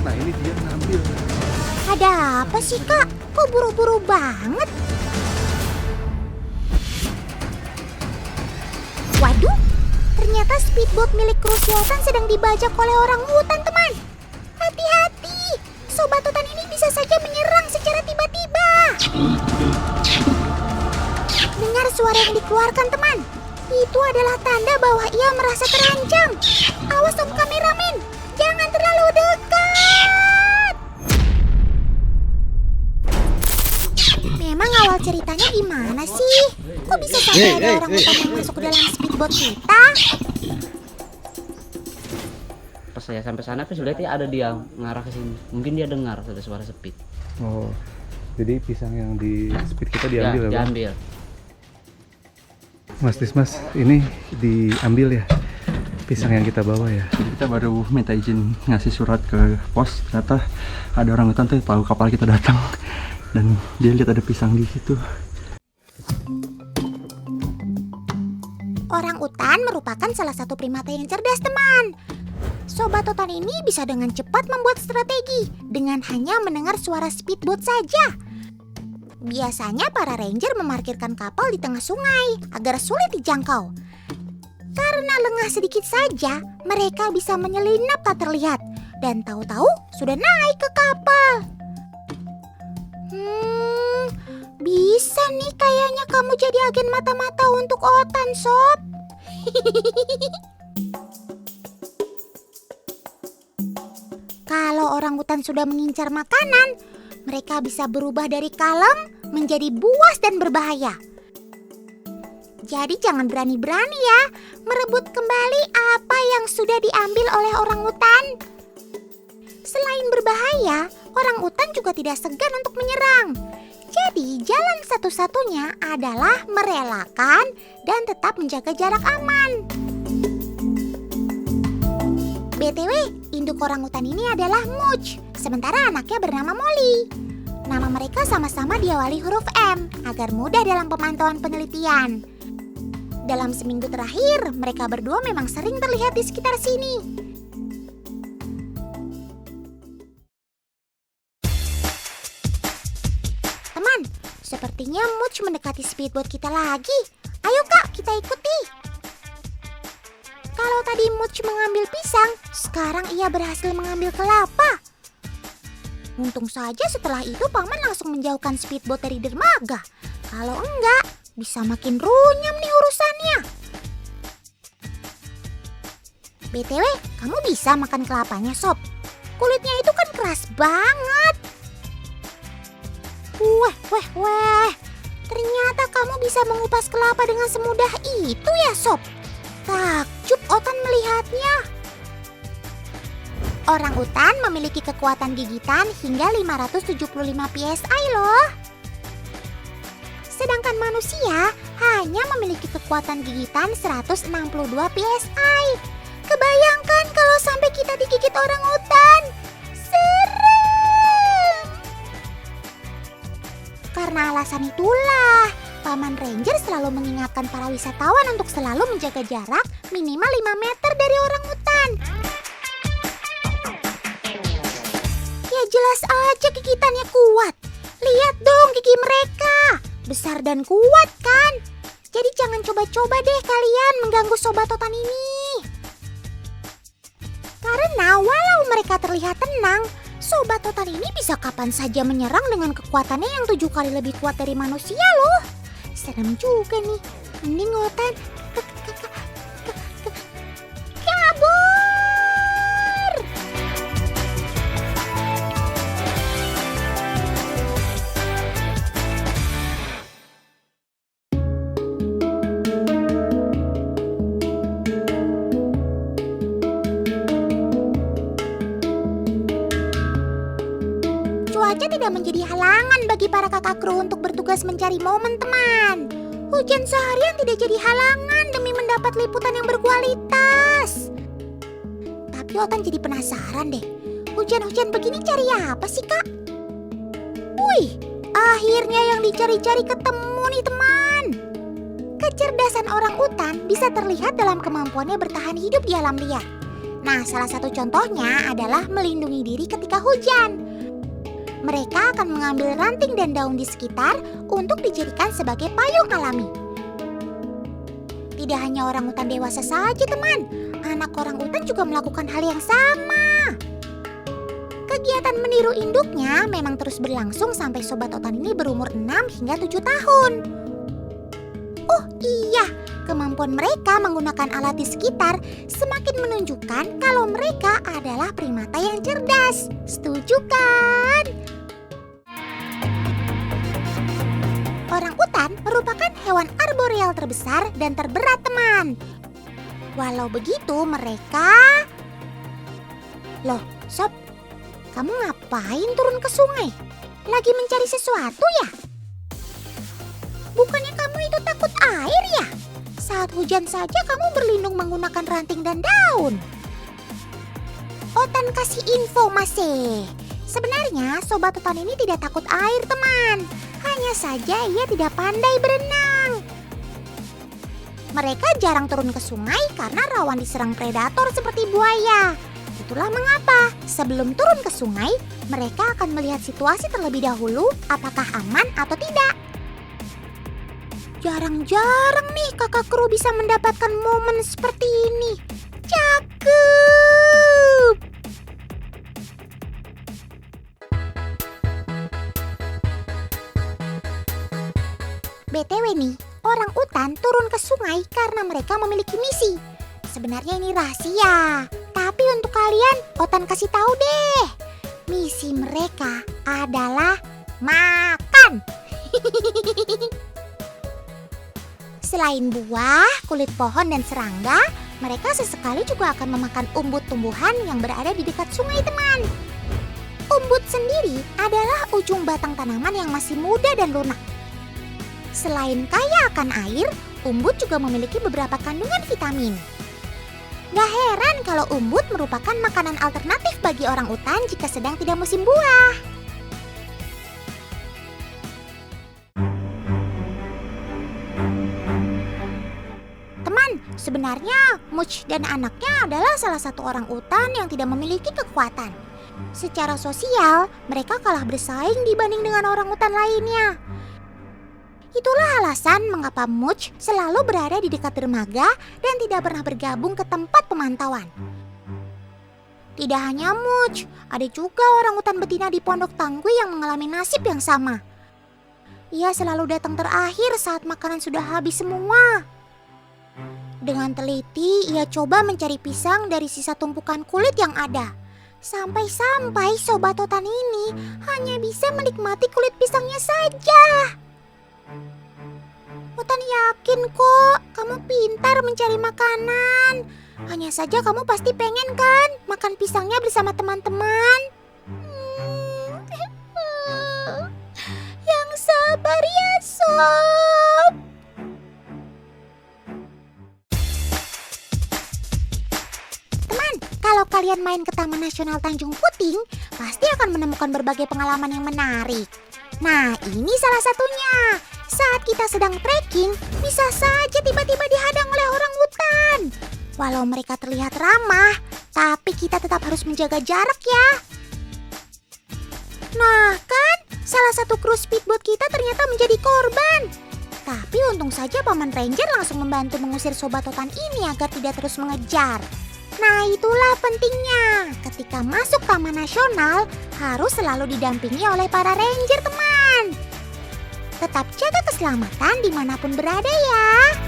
Nah ini dia ngambil. Ada apa sih Kak? Kok buru-buru banget? Waduh, ternyata speedboat milik kru Sultan sedang dibajak oleh orang hutan teman. Hati-hati, sobat hutan ini bisa saja menyerang secara tiba-tiba. Dengar suara yang dikeluarkan teman. Itu adalah tanda bahwa ia merasa terancam. Awas sob kameramen, jangan terlalu dekat. Memang awal ceritanya gimana sih? Kok bisa sampai ada orang hutan yang masuk ke dalam speedboat kita? Pas saya sampai sana saya lihat ya ada dia ngarah ke sini. Mungkin dia dengar ada suara speed. Oh, jadi pisang yang di speed kita diambil ya, Bang? Diambil. Mas Dismas, ini diambil ya pisang yang kita bawa ya? Jadi kita baru minta izin ngasih surat ke pos, ternyata ada orang hutan tuh tahu kapal kita datang dan dia lihat ada pisang di situ. Orang utan merupakan salah satu primata yang cerdas teman. Sobat hutan ini bisa dengan cepat membuat strategi dengan hanya mendengar suara speedboat saja. Biasanya para ranger memarkirkan kapal di tengah sungai agar sulit dijangkau. Karena lengah sedikit saja, mereka bisa menyelinap tak terlihat dan tahu-tahu sudah naik ke kapal. Bisa nih kayaknya kamu jadi agen mata-mata untuk Otan, Sob. Kalau orang hutan sudah mengincar makanan, mereka bisa berubah dari kalem menjadi buas dan berbahaya. Jadi jangan berani-berani ya merebut kembali apa yang sudah diambil oleh orang hutan. Selain berbahaya, orang hutan juga tidak segan untuk menyerang. Jadi jalan satu-satunya adalah merelakan dan tetap menjaga jarak aman. BTW, induk orang hutan ini adalah Much, sementara anaknya bernama Molly. Nama mereka sama-sama diawali huruf M agar mudah dalam pemantauan penelitian. Dalam seminggu terakhir, mereka berdua memang sering terlihat di sekitar sini. Teman, sepertinya Much mendekati speedboat kita lagi. Ayo Kak, kita ikuti. Kalau tadi Much mengambil pisang, sekarang ia berhasil mengambil kelapa. Untung saja setelah itu Paman langsung menjauhkan speedboat dari dermaga. Kalau enggak, bisa makin runyam nih urusannya. BTW, kamu bisa makan kelapanya, Sob. Kulitnya itu kan keras banget. Weh. Ternyata kamu bisa mengupas kelapa dengan semudah itu ya, Sob. Takjub Otan melihatnya. Orang utan memiliki kekuatan gigitan hingga 575 PSI loh. Sedangkan manusia hanya memiliki kekuatan gigitan 162 PSI. Kebayangkan kalau sampai kita digigit orang utan. Serem. Karena alasan itulah, Paman Ranger selalu mengingatkan para wisatawan untuk selalu menjaga jarak minimal 5 meter dari orang utan. Ya jelas aja gigitannya kuat. Lihat dong gigi mereka. Besar dan kuat kan? Jadi jangan coba-coba deh kalian mengganggu sobat otan ini. Karena walau mereka terlihat tenang, sobat otan ini bisa kapan saja menyerang dengan kekuatannya yang 7 kali lebih kuat dari manusia loh. Serem juga nih. Mending otan kabur. Cuaca tidak menjadi halangan bagi para kakak kru untuk bertugas mencari momen teman. Hujan seharian tidak jadi halangan demi mendapat liputan yang berkualitas. Tapi Otan jadi penasaran deh, hujan-hujan begini cari apa sih Kak? Wih, akhirnya yang dicari-cari ketemu nih teman. Kecerdasan orang utan bisa terlihat dalam kemampuannya bertahan hidup di alam liar. Nah, salah satu contohnya adalah melindungi diri ketika hujan. Mereka akan mengambil ranting dan daun di sekitar untuk dijadikan sebagai payung alami. Tidak hanya orangutan dewasa saja, teman. Anak orangutan juga melakukan hal yang sama. Kegiatan meniru induknya memang terus berlangsung sampai sobat otan ini berumur 6 hingga 7 tahun. Oh iya, kemampuan mereka menggunakan alat di sekitar semakin menunjukkan kalau mereka adalah primata yang cerdas. Setuju kan? Orangutan merupakan hewan arboreal terbesar dan terberat, teman. Walau begitu, mereka... Loh, Sob, kamu ngapain turun ke sungai? Lagi mencari sesuatu ya? Bukannya kamu itu takut air ya? Saat hujan saja kamu berlindung menggunakan ranting dan daun. Otan kasih info, Masih. Sebenarnya sobat otan ini tidak takut air, teman. Hanya saja ia tidak pandai berenang. Mereka jarang turun ke sungai karena rawan diserang predator seperti buaya. Itulah mengapa sebelum turun ke sungai, mereka akan melihat situasi terlebih dahulu apakah aman atau tidak. Jarang-jarang nih kakak kru bisa mendapatkan momen seperti ini. Cakep! BTW nih, orangutan turun ke sungai karena mereka memiliki misi. Sebenarnya ini rahasia, tapi untuk kalian, otan kasih tahu deh. Misi mereka adalah makan. Selain buah, kulit pohon, dan serangga, mereka sesekali juga akan memakan umbut tumbuhan yang berada di dekat sungai, teman. Umbut sendiri adalah ujung batang tanaman yang masih muda dan lunak. Selain kaya akan air, umbut juga memiliki beberapa kandungan vitamin. Gak heran kalau umbut merupakan makanan alternatif bagi orangutan jika sedang tidak musim buah. Teman, sebenarnya Much dan anaknya adalah salah satu orangutan yang tidak memiliki kekuatan. Secara sosial, mereka kalah bersaing dibanding dengan orangutan lainnya. Itulah alasan mengapa Much selalu berada di dekat dermaga dan tidak pernah bergabung ke tempat pemantauan. Tidak hanya Much, ada juga orangutan betina di Pondok Tangguh yang mengalami nasib yang sama. Ia selalu datang terakhir saat makanan sudah habis semua. Dengan teliti, ia coba mencari pisang dari sisa tumpukan kulit yang ada. Sampai-sampai sobat otan ini hanya bisa menikmati kulit pisangnya saja. Otan yakin kok kamu pintar mencari makanan. Hanya saja kamu pasti pengen kan makan pisangnya bersama teman-teman. Yang sabar ya, Sob. Teman, kalau kalian main ke Taman Nasional Tanjung Puting, pasti akan menemukan berbagai pengalaman yang menarik. Nah, ini salah satunya. Saat kita sedang trekking, bisa saja tiba-tiba dihadang oleh orangutan. Walau mereka terlihat ramah, tapi kita tetap harus menjaga jarak ya. Nah kan, salah satu kru speedboat kita ternyata menjadi korban. Tapi untung saja Paman Ranger langsung membantu mengusir sobat otan ini agar tidak terus mengejar. Nah itulah pentingnya, ketika masuk Taman Nasional harus selalu didampingi oleh para ranger, teman. Tetap jaga keselamatan dimanapun berada ya.